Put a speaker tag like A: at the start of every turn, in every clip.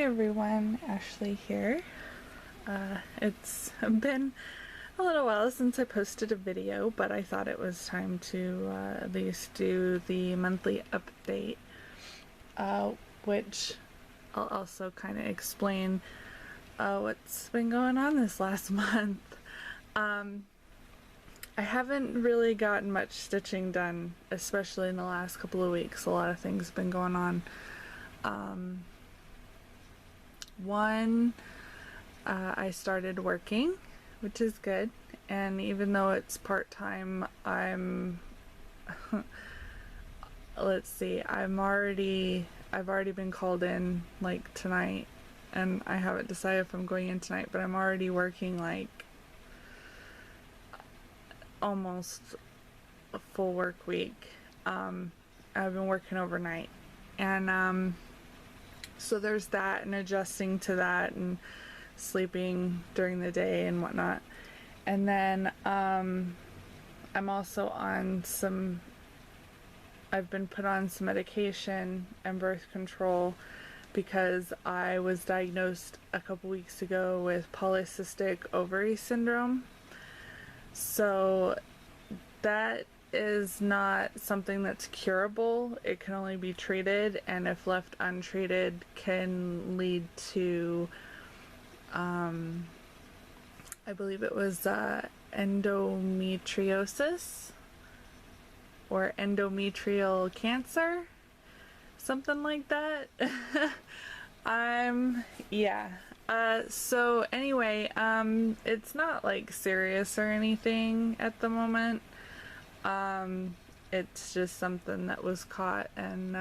A: everyone, Ashley here. It's been a little while since I posted a video, but I thought it was time to at least do the monthly update, which I'll also kind of explain what's been going on this last month. I haven't really gotten much stitching done, especially in the last couple of weeks. A lot of things have been going on. I started working, which is good, and even though it's part-time, let's see, I've already been called in like tonight, and I haven't decided if I'm going in tonight, but I'm already working like almost a full work week. I've been working overnight, and so there's that, and adjusting to that, and sleeping during the day and whatnot. And then I'm also on I've been put on some medication and birth control because I was diagnosed a couple weeks ago with polycystic ovary syndrome. So that is not something that's curable. It can only be treated, and if left untreated can lead to I believe it was endometriosis or endometrial cancer, something like that. Yeah. So anyway, it's not like serious or anything at the moment. It's just something that was caught, and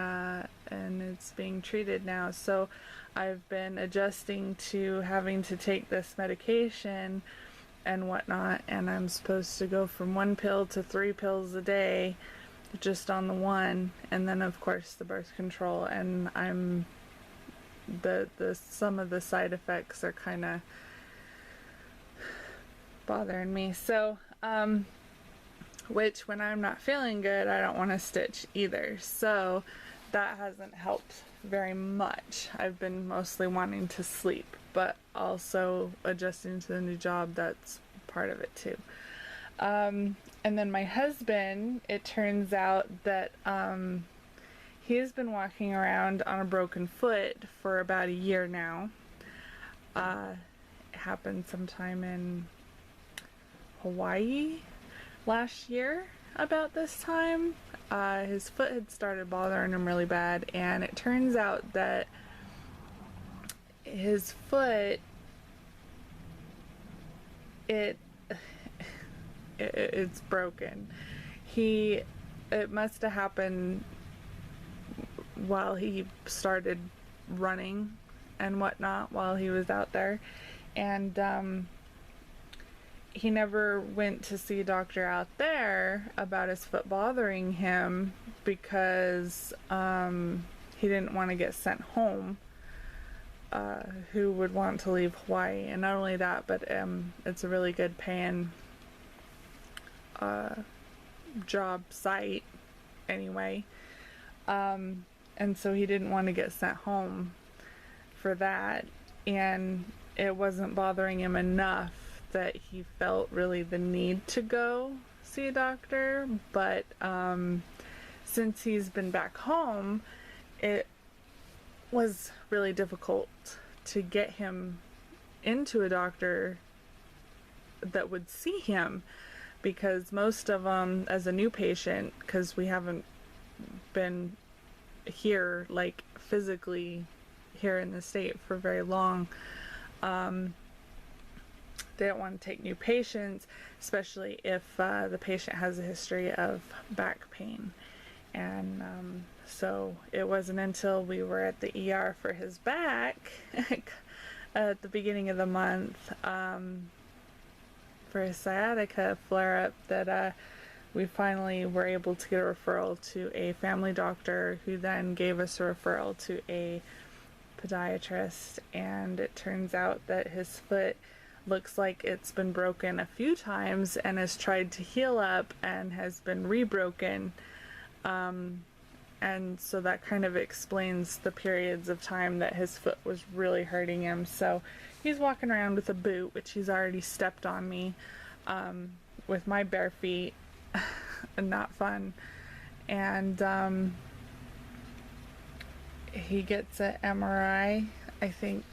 A: it's being treated now. So I've been adjusting to having to take this medication and whatnot, and I'm supposed to go from 1 pill to 3 pills a day just on the one, and then of course the birth control, and some of the side effects are kind of bothering me. So which, when I'm not feeling good, I don't want to stitch either, so that hasn't helped very much. I've been mostly wanting to sleep, but also adjusting to the new job, that's part of it too. And then my husband, it turns out that he's been walking around on a broken foot for about a year now. It happened sometime in Hawaii last year about this time. His foot had started bothering him really bad, and it turns out that his foot, it's broken. It must have happened while he started running and whatnot while he was out there, and he never went to see a doctor out there about his foot bothering him because he didn't want to get sent home. Who would want to leave Hawaii? And not only that, but it's a really good paying job site anyway, and so he didn't want to get sent home for that, and it wasn't bothering him enough that he felt really the need to go see a doctor. But since he's been back home, it was really difficult to get him into a doctor that would see him, because most of them, as a new patient, because we haven't been here, like physically here in the state, for very long, they don't want to take new patients, especially if the patient has a history of back pain. And so it wasn't until we were at the ER for his back at the beginning of the month for his sciatica flare-up that we finally were able to get a referral to a family doctor, who then gave us a referral to a podiatrist. And it turns out that his foot looks like it's been broken a few times and has tried to heal up and has been rebroken and so that kind of explains the periods of time that his foot was really hurting him. So he's walking around with a boot, which he's already stepped on me with my bare feet. Not fun. And he gets an MRI, I think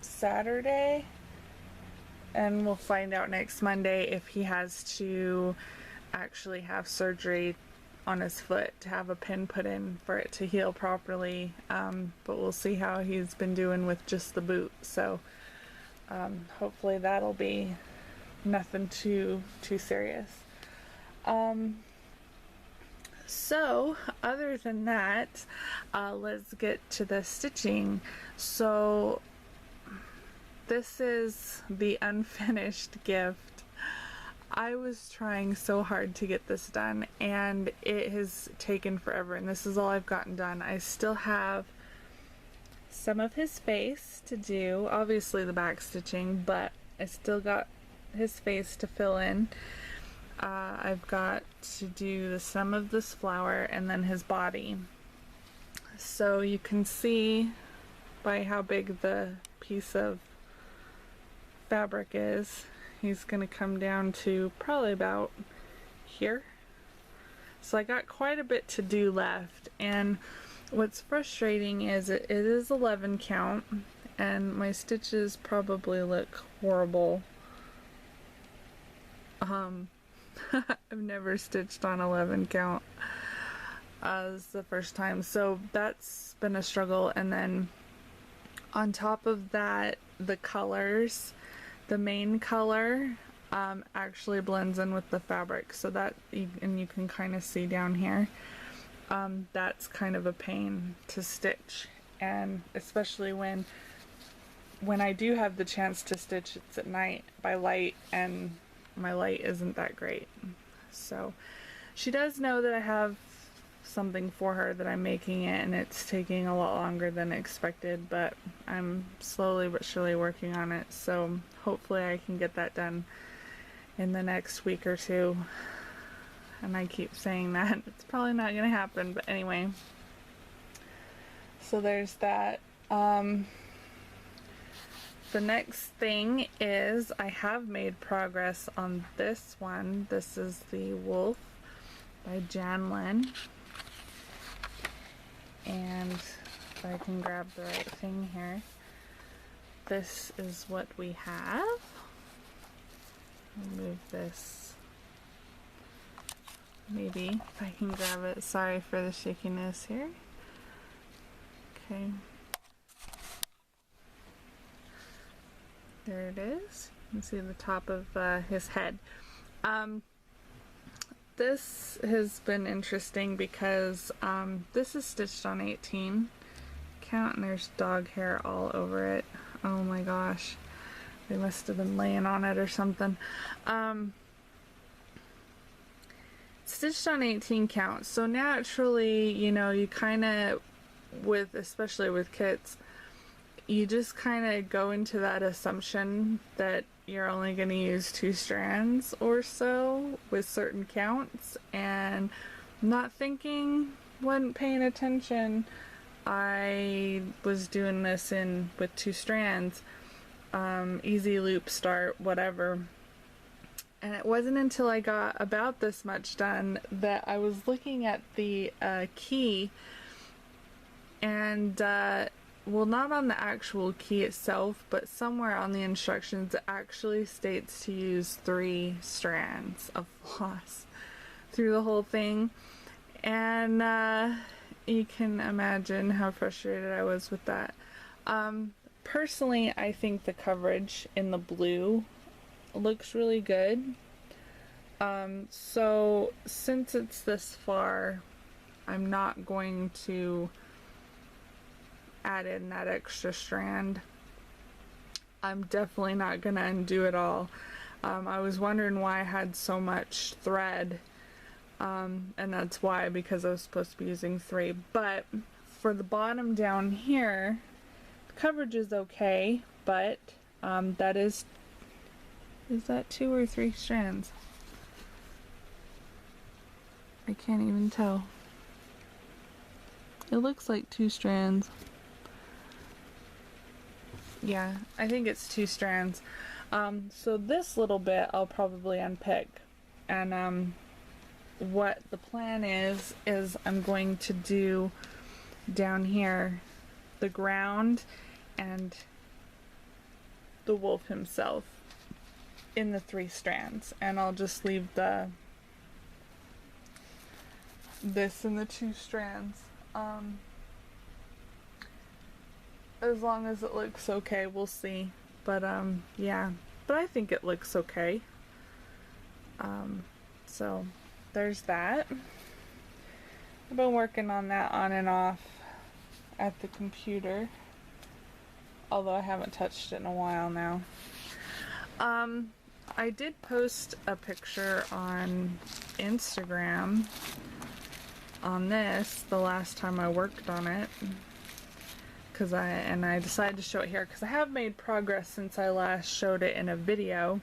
A: Saturday, and we'll find out next Monday if he has to actually have surgery on his foot to have a pin put in for it to heal properly. But we'll see how he's been doing with just the boot. So hopefully that'll be nothing too serious. So other than that, let's get to the stitching. So this is the unfinished gift. I was trying so hard to get this done, and it has taken forever, and this is all I've gotten done. I still have some of his face to do, obviously the back stitching, but I still got his face to fill in. I've got to do some of this flower and then his body. So you can see by how big the piece of fabric is, he's going to come down to probably about here. So I got quite a bit to do left, and what's frustrating is it is 11 count, and my stitches probably look horrible. I've never stitched on 11 count. This is the first time, so that's been a struggle. And then on top of that, the colors, the main color actually blends in with the fabric, so that and you can kind of see down here, that's kind of a pain to stitch, and especially when I do have the chance to stitch, it's at night by light, and my light isn't that great. So she does know that I have something for her, that I'm making it, and it's taking a lot longer than expected, but I'm slowly but surely working on it, so hopefully I can get that done in the next week or two. And I keep saying that it's probably not gonna happen, but anyway, so there's that. The next thing is I have made progress on this one. This is the Wolf by Janlin. And if I can grab the right thing here, this is what we have. I'll move this. Maybe if I can grab it. Sorry for the shakiness here. Okay. There it is. You can see the top of his head. This has been interesting because this is stitched on 18 count, and there's dog hair all over it. Oh my gosh. They must have been laying on it or something. Stitched on 18 count. So naturally, you know, you kind of, especially with kits, you just kind of go into that assumption that you're only going to use 2 strands or so with certain counts, and not thinking, wasn't paying attention. I was doing this with 2 strands, easy loop start, whatever. And it wasn't until I got about this much done that I was looking at the key, and well, not on the actual key itself, but somewhere on the instructions it actually states to use 3 strands of floss through the whole thing. And you can imagine how frustrated I was with that. Personally, I think the coverage in the blue looks really good. So since it's this far, I'm not going to add in that extra strand. I'm definitely not gonna undo it all. I was wondering why I had so much thread, and that's why, because I was supposed to be using 3. But for the bottom down here, the coverage is okay, but that is that 2 or 3 strands? I can't even tell. It looks like 2 strands. Yeah, I think it's 2 strands. So this little bit I'll probably unpick. And what the plan is I'm going to do down here the ground and the wolf himself in the 3 strands, and I'll just leave this in the 2 strands. As long as it looks okay, we'll see. But yeah, but I think it looks okay. So there's that. I've been working on that on and off at the computer, although I haven't touched it in a while now. I did post a picture on Instagram on this the last time I worked on it, and I decided to show it here because I have made progress since I last showed it in a video.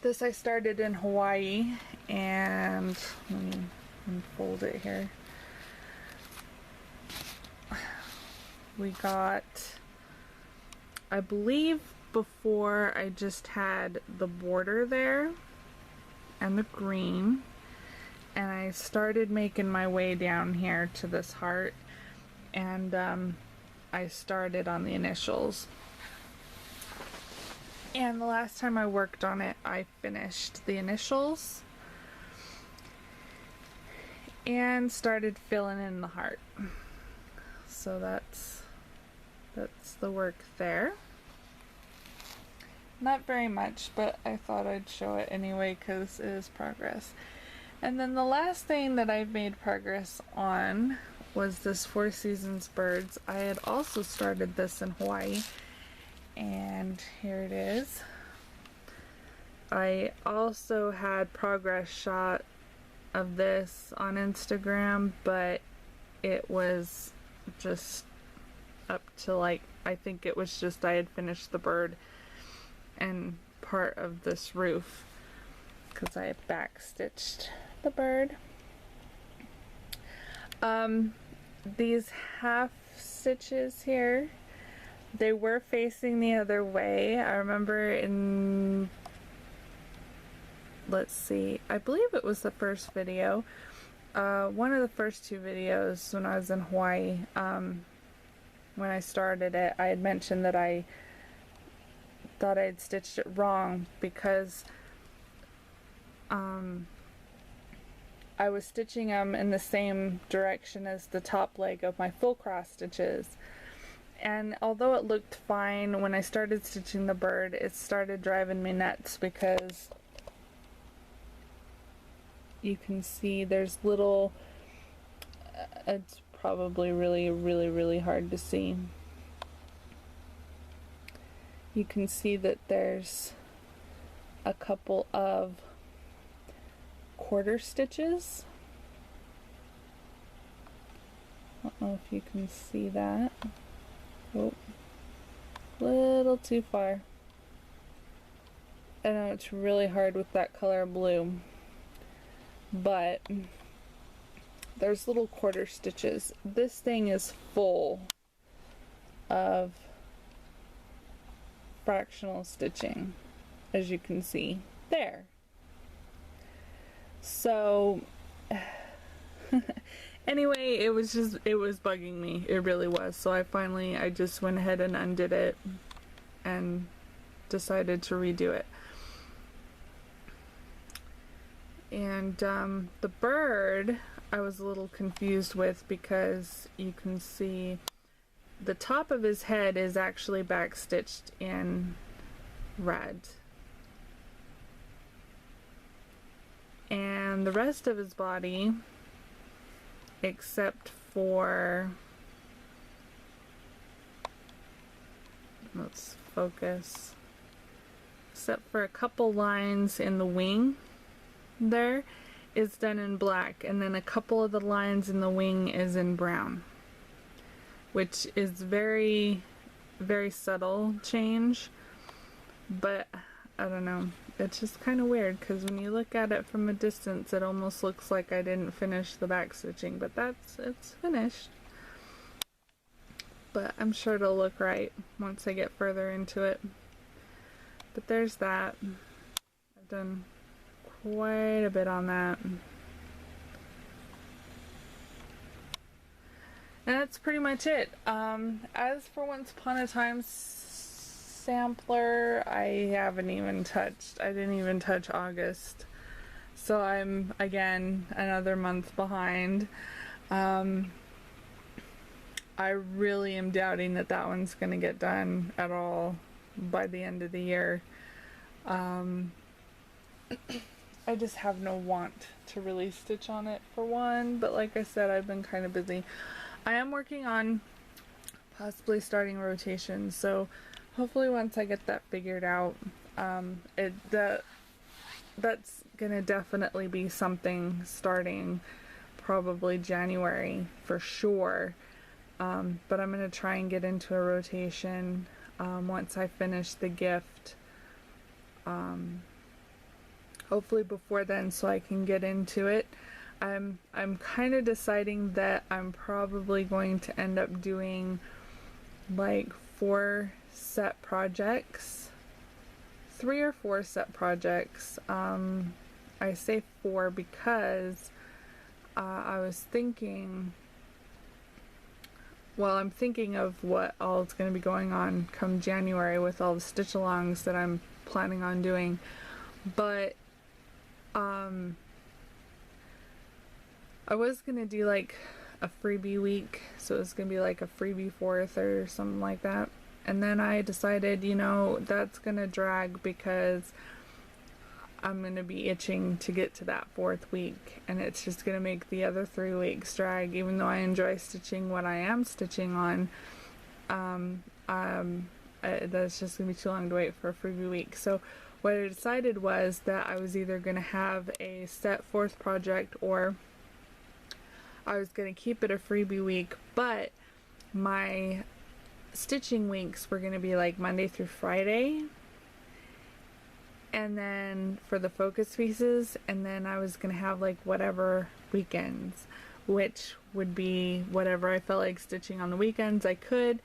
A: This I started in Hawaii, and let me unfold it here. We got, I believe before I just had the border there and the green, and I started making my way down here to this heart, and I started on the initials. And the last time I worked on it, I finished the initials and started filling in the heart. So that's the work there. Not very much, but I thought I'd show it anyway because it is progress. And then the last thing that I've made progress on was this Four Seasons birds. I had also started this in Hawaii, and here it is. I also had progress shot of this on Instagram, but it was just up to, like, I think it was just I had finished the bird and part of this roof because I had back stitched the bird. These half stitches here, they were facing the other way. I remember in, let's see, I believe it was the first video, one of the first 2 videos when I was in Hawaii. When I started it, I had mentioned that I thought I had stitched it wrong because I was stitching them in the same direction as the top leg of my full cross stitches. And although it looked fine when I started stitching the bird, it started driving me nuts because you can see there's little, it's probably really hard to see. You can see that there's a couple of quarter stitches. I don't know if you can see that. Oh, a little too far. I know it's really hard with that color blue, but there's little quarter stitches. This thing is full of fractional stitching, as you can see there. So anyway, it was bugging me. It really was. So I just went ahead and undid it and decided to redo it. And the bird I was a little confused with because you can see the top of his head is actually backstitched in red. And the rest of his body, except for, let's focus, except for a couple lines in the wing there, is done in black, and then a couple of the lines in the wing is in brown, which is very subtle change, but I don't know. It's just kind of weird because when you look at it from a distance, it almost looks like I didn't finish the back stitching, but it's finished. But I'm sure it'll look right once I get further into it. But there's that. I've done quite a bit on that. And that's pretty much it. As for Once Upon a Time sampler, I haven't even touched. I didn't even touch August. So I'm, again, another month behind. I really am doubting that that one's going to get done at all by the end of the year. I just have no want to really stitch on it for one, but like I said, I've been kind of busy. I am working on possibly starting rotations, so hopefully once I get that figured out, that's gonna definitely be something starting probably January for sure. But I'm gonna try and get into a rotation once I finish the gift. Hopefully before then, so I can get into it. I'm kind of deciding that I'm probably going to end up doing like 4 set projects, 3 or 4 set projects. I say 4 because I was thinking, well, I'm thinking of what all is going to be going on come January with all the stitch alongs that I'm planning on doing, but I was gonna do like a freebie week, so it was gonna be like a freebie 4th or something like that, and then I decided, you know, that's gonna drag because I'm gonna be itching to get to that 4th week, and it's just gonna make the other 3 weeks drag, even though I enjoy stitching what I am stitching on. That's just gonna be too long to wait for a freebie week. So what I decided was that I was either gonna have a set 4th project, or I was going to keep it a freebie week, but my stitching weeks were going to be like Monday through Friday, and then for the focus pieces, and then I was going to have like whatever weekends, which would be whatever I felt like stitching on the weekends I could,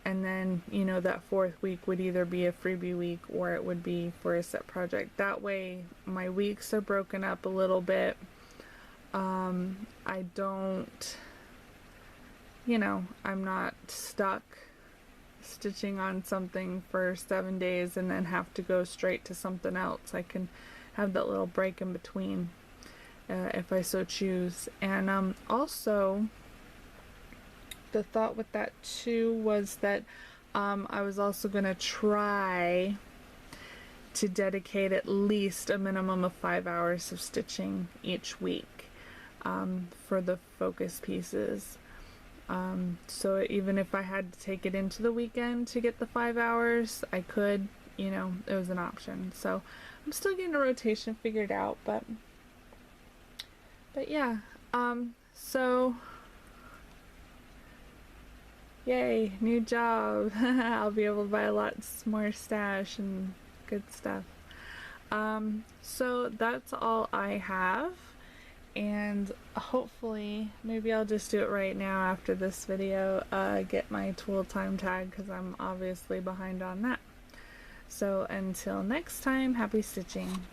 A: and then, you know, that 4th week would either be a freebie week or it would be for a set project. That way my weeks are broken up a little bit. I don't, you know, I'm not stuck stitching on something for 7 days and then have to go straight to something else. I can have that little break in between if I so choose. And also, the thought with that too was that I was also going to try to dedicate at least a minimum of 5 hours of stitching each week. For the focus pieces. So even if I had to take it into the weekend to get the 5 hours, I could, you know, it was an option. So I'm still getting a rotation figured out, but yeah, so yay, new job. I'll be able to buy lots more stash and good stuff. So that's all I have. And hopefully, maybe I'll just do it right now after this video, get my tool time tag, because I'm obviously behind on that. So until next time, happy stitching.